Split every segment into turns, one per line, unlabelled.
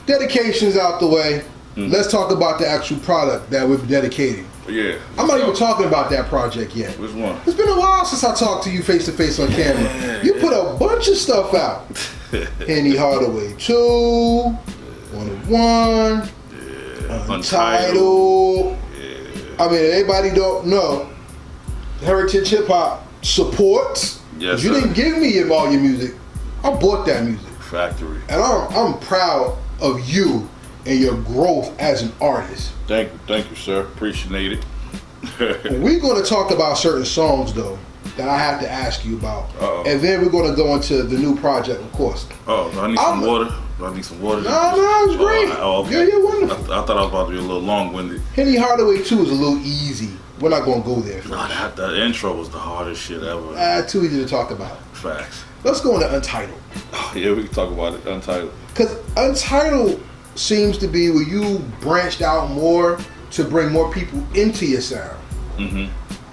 dedications out the way. Let's talk about the actual product that we're dedicating.
Yeah.
I'm not even talking about that project yet.
Which one?
It's been a while since I talked to you face to face on camera. You put a bunch of stuff out. Henny Hardaway 2, 101, Untitled. I mean, everybody don't know. Heritage Hip Hop supports.
Yes,
you didn't give me all your music. I bought that music.
Factory.
And I'm proud of you and your growth as an artist.
Thank you, sir. Appreciate it.
We're going to talk about certain songs, though, that I have to ask you about.
Uh-oh.
And then we're going to go into the new project, of course.
Oh, do I need some water? Do I need some water?
No, it's great.
Okay.
Yeah, you're wonderful.
I thought I was about to be a little long-winded.
Henny Hardaway 2 is a little easy. We're not going to go there.
Nah, that intro was the hardest shit ever.
Too easy to talk about.
Facts.
Let's go into Untitled.
Oh, yeah, we can talk about it. Untitled.
Because Untitled seems to be where you branched out more to bring more people into your sound.
Mm-hmm.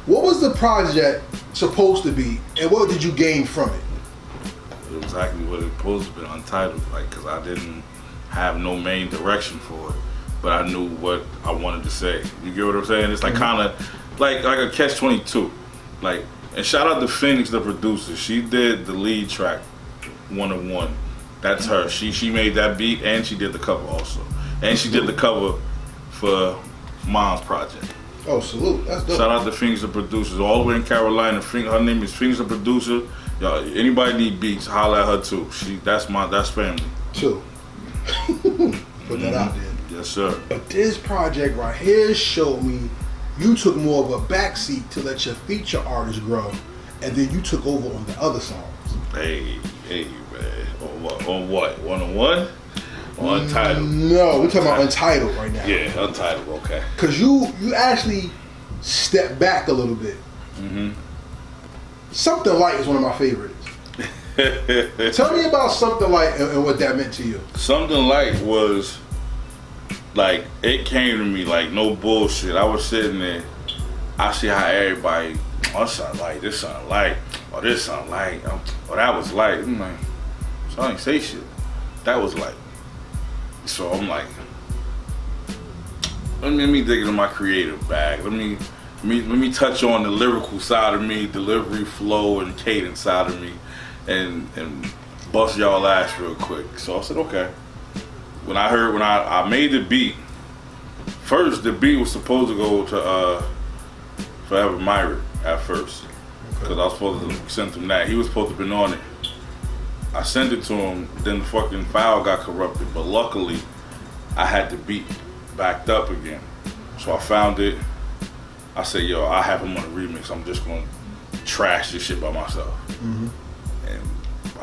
What was the project supposed to be, and what did you gain from it?
It was exactly what it was supposed to be, Untitled, like, because I didn't have no main direction for it, but I knew what I wanted to say. You get what I'm saying? It's like kind of like a catch-22. Like, and shout out to Phoenix, the producer. She did the lead track, 101. That's her. She made that beat, and she did the cover also. And she did the cover for Mom's project.
Oh, salute. That's dope.
Shout out to Phoenix, the producers, all the way in Carolina. Her name is Phoenix, the producer. Y'all, anybody need beats, holla at her too. That's family.
Too. Put that out there.
Yes, sir.
But this project right here showed me you took more of a backseat to let your feature artists grow, and then you took over on the other songs.
Hey, man. On what? 101? On Untitled?
No, we're talking about Untitled right now.
Yeah, Untitled, okay.
Because you actually stepped back a little bit.
Mm-hmm.
Something Light is one of my favorites. Tell me about Something Light and what that meant to you.
Something Light was, like, it came to me like no bullshit. I was sitting there, I see how everybody, oh, this sound light, this sound light, oh, this sound light, oh, that was light. I'm like, so I ain't say shit. That was light. So I'm like, let me dig into my creative bag. Let me touch on the lyrical side of me, delivery, flow, and cadence side of me, and bust y'all ass real quick. So I said, okay. When I made the beat, first the beat was supposed to go to Forever Myrick at first, because I was supposed to send him that. He was supposed to have been on it. I sent it to him, then the fucking file got corrupted, but luckily I had the beat backed up again. So I found it. I said, yo, I have him on a remix. I'm just gonna trash this shit by myself. Mm-hmm. And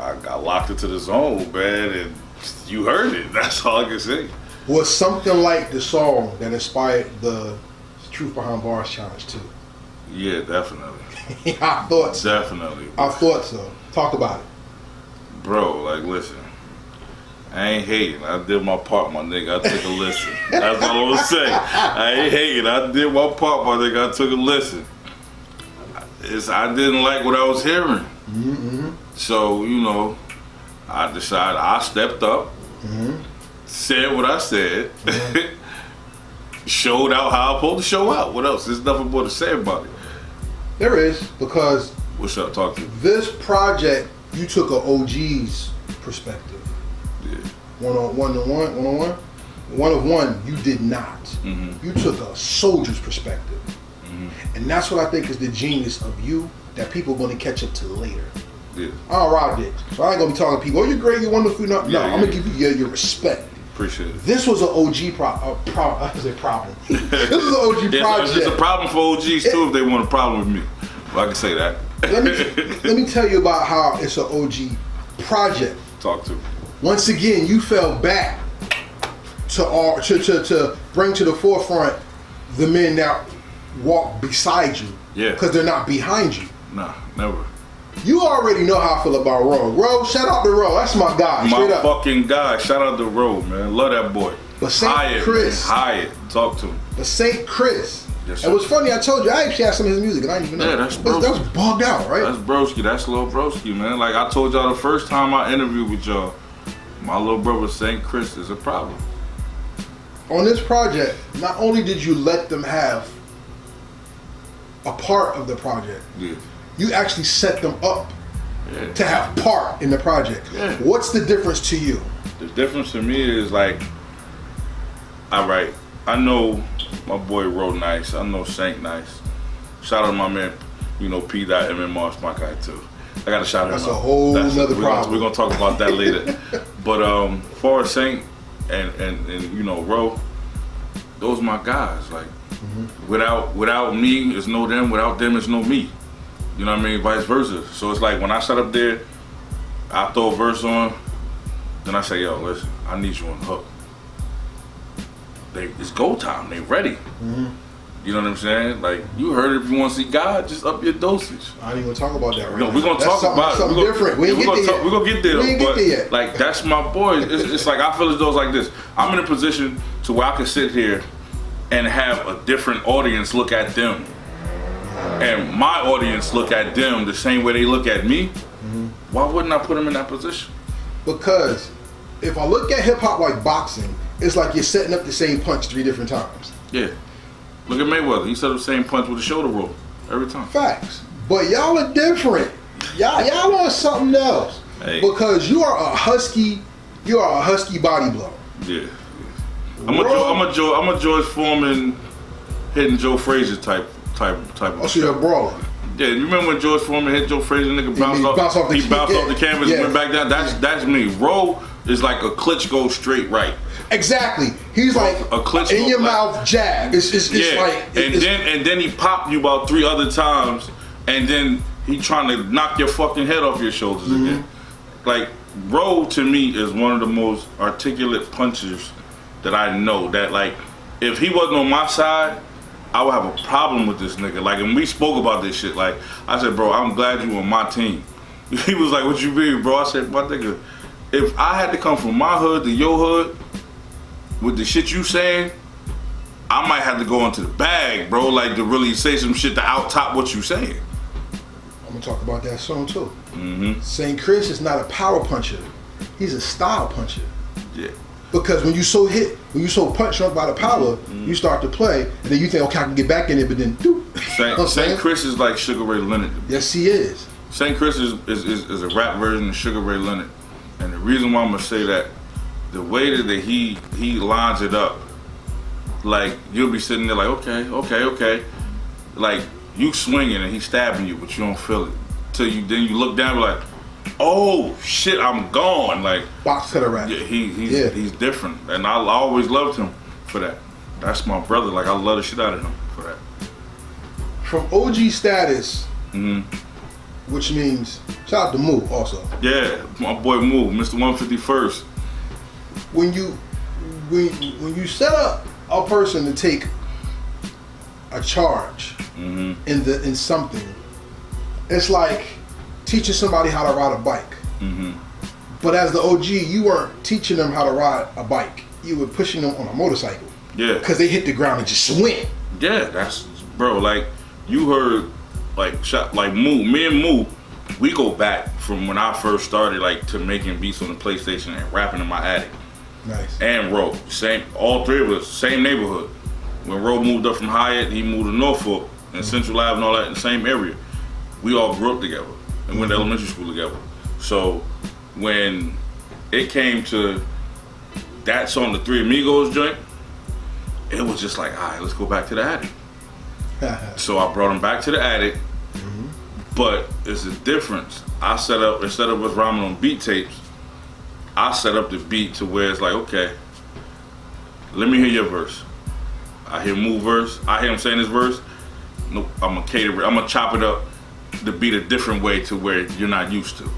I got locked into the zone, man, and you heard it. That's all I can say.
Was Something Like the song that inspired the Truth Behind Bars challenge too?
Yeah, definitely.
I thought so.
Definitely.
I thought so. Talk about it.
Bro, like, listen. I ain't hating. I did my part, my nigga. I took a listen. That's all I'm gonna say. I ain't hating. I did my part, my nigga. I took a listen. I didn't like what I was hearing.
Mm-hmm.
So, you know, I decided I stepped up, said what I said, showed out how I'm supposed to show out. What else? There's nothing more to say about it.
There is, because
What's up? Talk to you.
this project, you took an OG's perspective.
Yeah.
101, 101, you did not.
Mm-hmm.
You took a soldier's perspective.
Mm-hmm.
And that's what I think is the genius of you that people are going to catch up to later.
Yeah.
I don't rock it. So I ain't going to be talking to people, oh, you're great, you're wonderful. No,
Yeah,
I'm going to give you your respect.
Appreciate it.
This was an OG problem. This is an OG project.
It's a problem for OGs too if they want a problem with me. Well, I can say that.
Let me tell you about how it's an OG project.
Talk to me.
Once again, you fell back to bring to the forefront the men that walk beside you.
Yeah.
Because they're not behind you.
Nah, never.
You already know how I feel about Ro. Ro, shout out to Ro. That's my guy.
My
Straight up.
fucking guy. Shout out to Ro, man. Love that boy.
But St.
Hyatt,
Chris.
man. Hyatt. Talk to him.
But St. Chris.
Yes, sir.
It was funny, I told you, I actually had some of his music and I didn't even know.
Yeah, that's
That was bugged out, right?
That's broski. That's Lil Broski, man. Like I told y'all the first time I interviewed with y'all, My little brother St. Chris is a problem.
On this project, not only did you let them have a part of the project, you actually set them up to have part in the project.
Yeah.
What's the difference to you?
The difference to me is like, all right, I know my boy Ro nice. I know Saint nice. Shout out to my man, P. MMR, my guy too. I got to shout him out.
That's a whole nother problem.
We're gonna talk about that later. But as far as Saint and Ro, those my guys. Like without me, it's no them. Without them, it's no me. You know what I mean? Vice versa. So it's like when I set up there, I throw a verse on, then I say, yo, listen, I need you on the hook. It's go time. They ready. You know what I'm saying? Like, you heard it. If you want to see God, just up your dosage.
I ain't even talk about that right now.
We're going to talk about
something different. We ain't get there yet.
We're going to get there.
We ain't get there yet.
Like, that's my boy. It's like, I feel as though it's like this. I'm in a position to where I can sit here and have a different audience look at them. And my audience look at them the same way they look at me. Why wouldn't I put them in that position?
Because if I look at hip-hop like boxing, it's like you're setting up the same punch 3 different times.
Yeah. Look at Mayweather. He set up the same punch with a shoulder roll every time.
Facts. But y'all are different. Y'all on something else.
Hey.
Because you are a husky body blow.
Yeah. I'm a George Foreman hitting Joe Frazier type of
so you're a brawler.
Yeah, you remember when George Foreman hit Joe Frazier, nigga bounced off the canvas and went back down? That's me. Ro is like a Klitschko straight right.
Exactly. He's like
a Klitschko
in your mouth jab. It's like
and then he popped you about 3 other times, and then he trying to knock your fucking head off your shoulders again. Like, Ro to me is one of the most articulate punchers that I know. That, like, if he wasn't on my side, I would have a problem with this nigga. Like, and we spoke about this shit. Like, I said, bro, I'm glad you on my team. He was like, what you mean, bro? I said, my nigga, if I had to come from my hood to your hood with the shit you saying, I might have to go into the bag, bro, like, to really say some shit to out-top what you saying.
I'm gonna talk about that soon, too. St. Chris is not a power puncher. He's a style puncher.
Yeah.
Because when you so punch drunk by the power, you start to play, and then you think, okay, I can get back in it, but then,
St. Chris is like Sugar Ray Leonard.
Yes, he is.
St. Chris is a rap version of Sugar Ray Leonard. And the reason why I'm gonna say that, the way that he lines it up, like, you'll be sitting there like, okay. Like, you swinging and he's stabbing you, but you don't feel it. Then you look down and be like, oh shit, I'm gone. Like,
box cutter rap.
Yeah, he's different, and I always loved him for that. That's my brother. Like, I love the shit out of him for that.
From OG status, which means shout out to Moo also.
Yeah, my boy Moo, Mr. 151st.
When you set up a person to take a charge in something, it's like teaching somebody how to ride a bike. But as the OG, you weren't teaching them how to ride a bike. You were pushing them on a motorcycle. Yeah. Because they hit the ground and just went.
Yeah, that's, bro, like, you heard, like me and Moo, we go back from when I first started, like, to making beats on the PlayStation and rapping in my attic.
Nice.
And Ro, all 3 of us, same neighborhood. When Ro moved up from Hyatt, he moved to Norfolk and Central Ave and all that in the same area. We all grew up together and went to elementary school together. So when it came to that song, the Three Amigos joint, it was just like, all right, let's go back to the attic. So I brought him back to the attic, but it's a difference. I set up, instead of us rhyming on beat tapes, I set up the beat to where it's like, okay, let me hear your verse. I hear Moo verse, I hear him saying his verse. Nope, I'm gonna cater it, I'm gonna chop it up the beat a different way to where you're not used to,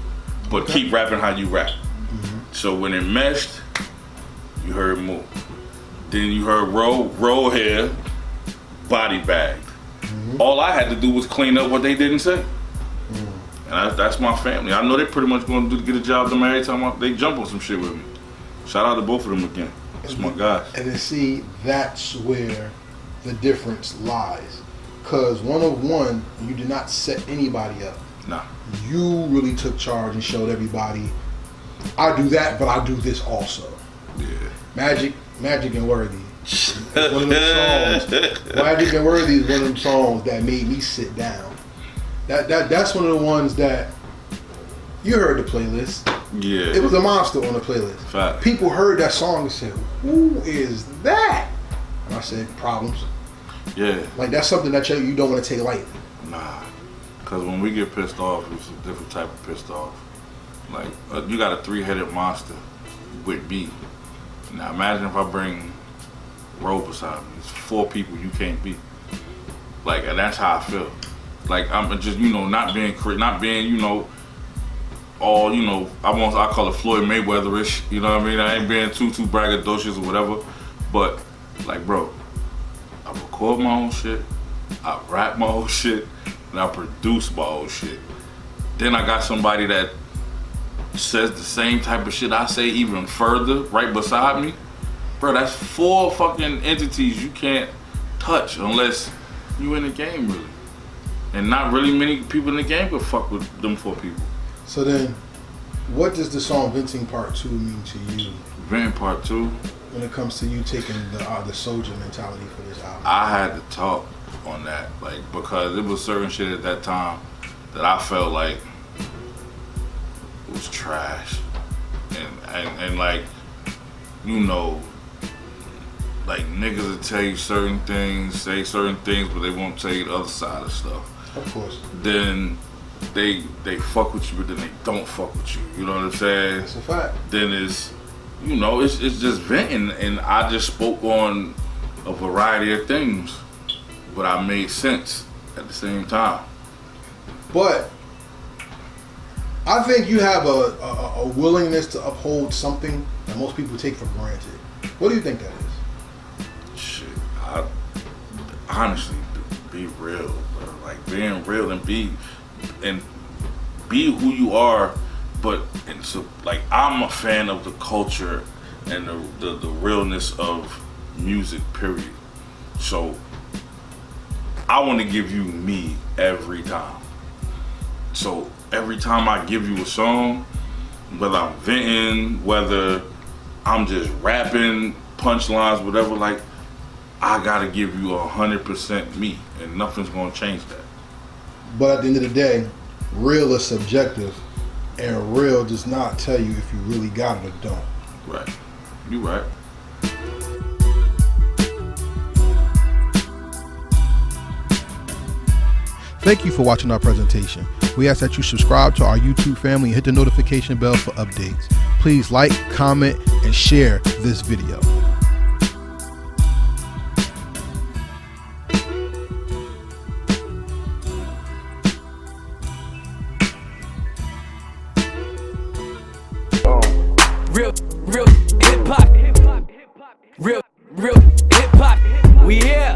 but keep rapping how you rap. So when it meshed, you heard Moo. Then you heard Ro here, body bagged. All I had to do was clean up what they didn't say. And that's my family. I know they're pretty much going to get a job done every time they jump on some shit with me. Shout out to both of them again. That's my guys.
And then see, that's where the difference lies. Because 101, you did not set anybody up.
Nah.
You really took charge and showed everybody I do that, but I do this also.
Yeah.
Magic and Worthy. One of them songs. Magic and Worthy is one of them songs that made me sit down. That's one of the ones that you heard the playlist.
Yeah.
It was a monster on the playlist.
Fact.
People heard that song and said, "Who is that?" And I said, "Problems."
Yeah.
Like that's something that you don't want to take lightly.
Nah. Cause when we get pissed off, it's a different type of pissed off. Like you got a 3-headed monster with beat. Now imagine if I bring Ro beside me. It's 4 people you can't beat. Like, and that's how I feel. Like I'm just, not being, all, I call it Floyd Mayweather-ish. You know what I mean? I ain't being too braggadocious or whatever. But like, bro, I record my own shit, I rap my own shit, and I produce my own shit. Then I got somebody that says the same type of shit I say even further right beside me. Bro, that's 4 fucking entities you can't touch unless you in the game really. And not really many people in the game could fuck with them 4 people.
So then, what does the song Venting Part 2 mean to you?
Venting Part 2?
When it comes to you taking the soldier mentality for this album.
I had to talk on that, like, because it was certain shit at that time that I felt like it was trash. And like, like niggas will tell you certain things, say certain things, but they won't tell you the other side of stuff.
Of course.
Then they fuck with you, but then they don't fuck with you. You know what I'm saying?
That's a fact.
Then it's just venting, and I just spoke on a variety of things, but I made sense at the same time.
But I think you have a willingness to uphold something that most people take for granted. What do you think that is?
Shit, I honestly be real, bro. Like being real and be who you are. But and so, like, I'm a fan of the culture and the realness of music, period. So I want to give you me every time. So every time I give you a song, whether I'm venting, whether I'm just rapping, punchlines, whatever, like, I gotta give you 100% me, and nothing's gonna change that.
But at the end of the day, real is subjective. And real does not tell you if you really got it or don't.
Right. You right.
Thank you for watching our presentation. We ask that you subscribe to our YouTube family and hit the notification bell for updates. Please like, comment, and share this video.
Real hip hop. Real hip hop. We here.